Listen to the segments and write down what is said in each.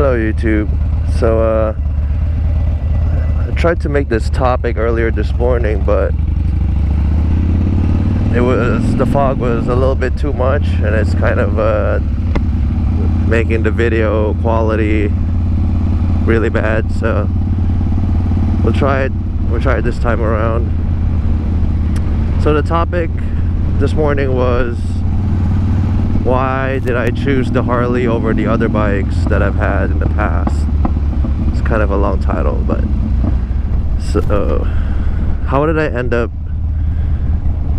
Hello YouTube. So I tried to make this topic earlier this morning, but the fog was a little bit too much, and it's kind of making the video quality really bad. So we'll try it this time around. So the topic this morning was, why did I choose the Harley over the other bikes that I've had in the past? It's kind of a long title, but so how did I end up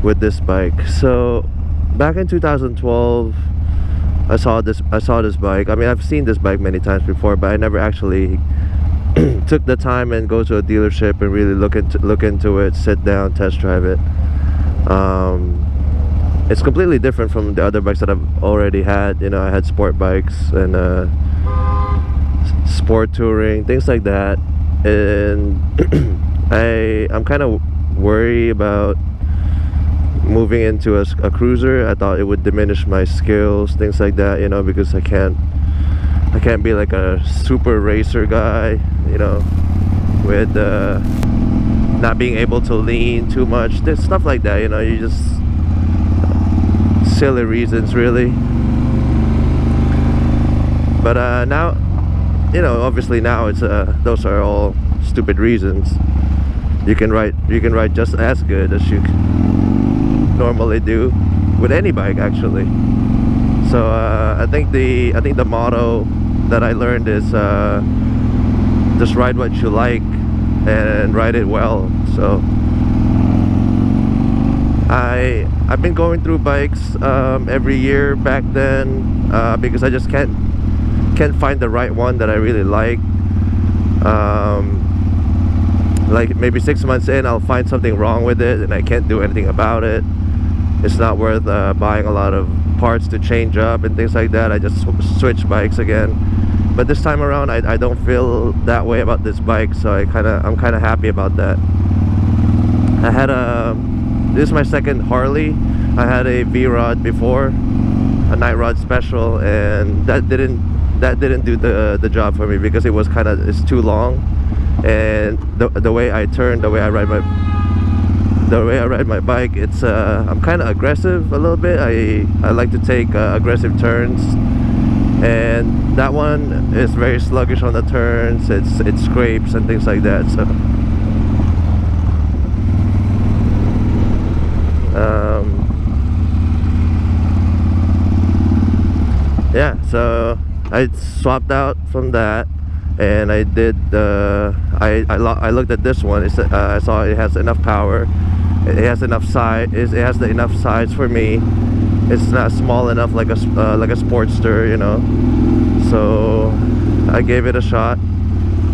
with this bike? So back in 2012, I saw this bike. I mean, I've seen this bike many times before, but I never actually took the time and go to a dealership and really look into it, sit down, test drive it. It's completely different from the other bikes that I've already had. You know, I had sport bikes and sport touring, things like that. And I'm kind of worried about moving into a cruiser. I thought it would diminish my skills, things like that, you know, because I can't be like a super racer guy, you know, with not being able to lean too much. There's stuff like that, you know. You just silly reasons, really. But now, you know, obviously now it's those are all stupid reasons. You can ride just as good as you normally do with any bike, actually. So I think the motto that I learned is just ride what you like and ride it well. So I've been going through bikes every year back then because I just can't find the right one that I really like. Like maybe 6 months in, I'll find something wrong with it and I can't do anything about it. It's not worth buying a lot of parts to change up and things like that. I just switch bikes again. But this time around, I don't feel that way about this bike, so I'm kind of happy about that. I had this is my second Harley. I had a V-Rod before, a Night Rod Special, and that didn't do the job for me because it's too long, and the way I turn, the way I ride my bike, it's I'm kind of aggressive a little bit. I like to take aggressive turns, and that one is very sluggish on the turns. It scrapes and things like that. So yeah, so I swapped out from that, and I did I looked at this one. I saw it has enough power, it has enough size, it has enough size for me. It's not small enough like a Sportster, you know. So I gave it a shot,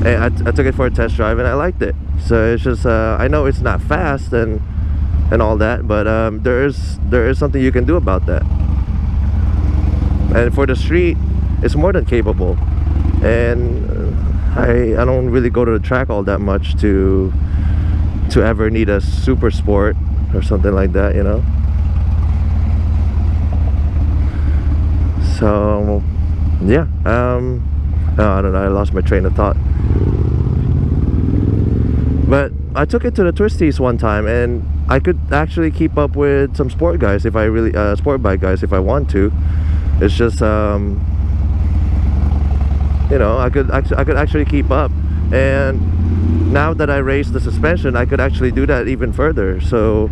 and I took it for a test drive, and I liked it. So it's just I know it's not fast and all that, but there is something you can do about that. And for the street, it's more than capable. And I don't really go to the track all that much to ever need a super sport or something like that, you know. So yeah, oh, I don't know, I lost my train of thought. But I took it to the twisties one time, and I could actually keep up with some sport guys if I really sport bike guys if I want to. It's just you know, I could actually keep up, and now that I raised the suspension, I could actually do that even further. So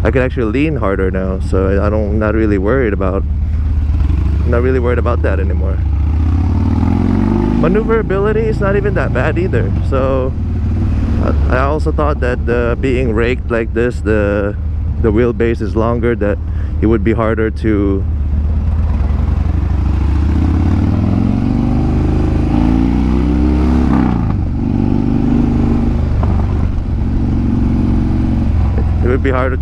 I could actually lean harder now. So I'm not really worried about that anymore. Maneuverability is not even that bad either. So I also thought that being raked like this, the wheelbase is longer, that it would be harder to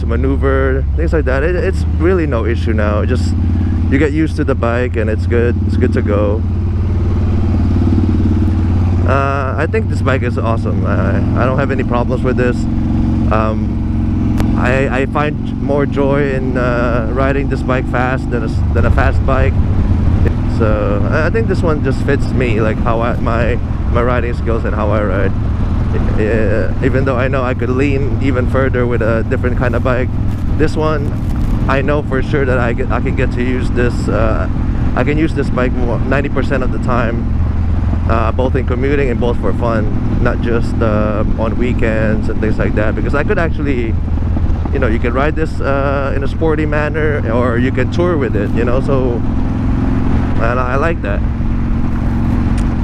maneuver, things like that. It's really no issue now. Just you get used to the bike, and it's good to go. I think this bike is awesome. I don't have any problems with this. I find more joy in riding this bike fast than a fast bike. So I think this one just fits me, like how my riding skills and how I ride. Even though I know I could lean even further with a different kind of bike, this one I know for sure that I can get to use this. I can use this bike 90% of the time, both in commuting and both for fun, not just on weekends and things like that. Because I could actually, you know, you can ride this in a sporty manner, or you can tour with it, you know. So, and I like that.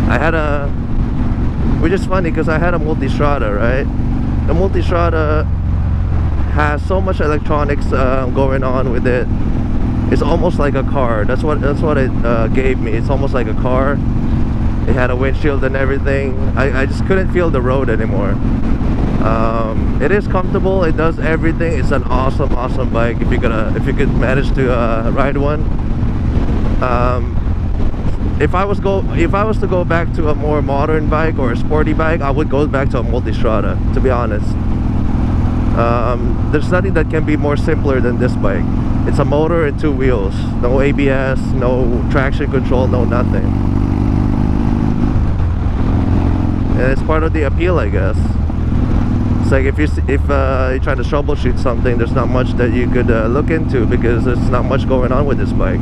I had a, which is funny because I had a Multistrada, right? The Multistrada has so much electronics going on with it. It's almost like a car. That's what it gave me. It's almost like a car. It had a windshield and everything. I just couldn't feel the road anymore. It is comfortable. It does everything. It's an awesome bike if you could manage to ride one. If I was to go back to a more modern bike or a sporty bike, I would go back to a Multistrada, to be honest. There's nothing that can be more simpler than this bike. It's a motor and two wheels, no ABS, no traction control, no nothing. And it's part of the appeal, I guess. It's like if you're trying to troubleshoot something, there's not much that you could look into because there's not much going on with this bike.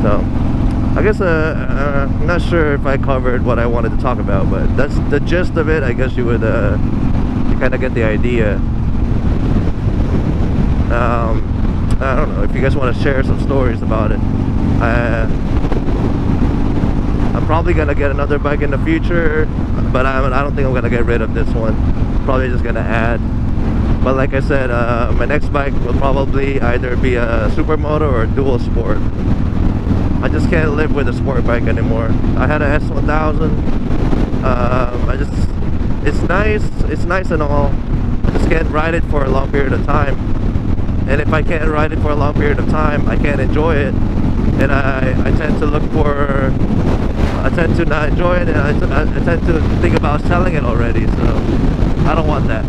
So I guess I'm not sure if I covered what I wanted to talk about, but that's the gist of it. I guess you would you kind of get the idea. I don't know if you guys want to share some stories about it. I'm probably gonna get another bike in the future, but I don't think I'm gonna get rid of this one. Probably just gonna add. But like I said, my next bike will probably either be a supermoto or a dual sport. I just can't live with a sport bike anymore. I had a S1000. It's nice and all. I just can't ride it for a long period of time. And if I can't ride it for a long period of time, I can't enjoy it. And I tend to not enjoy it, and I tend to think about selling it already. So I don't want that.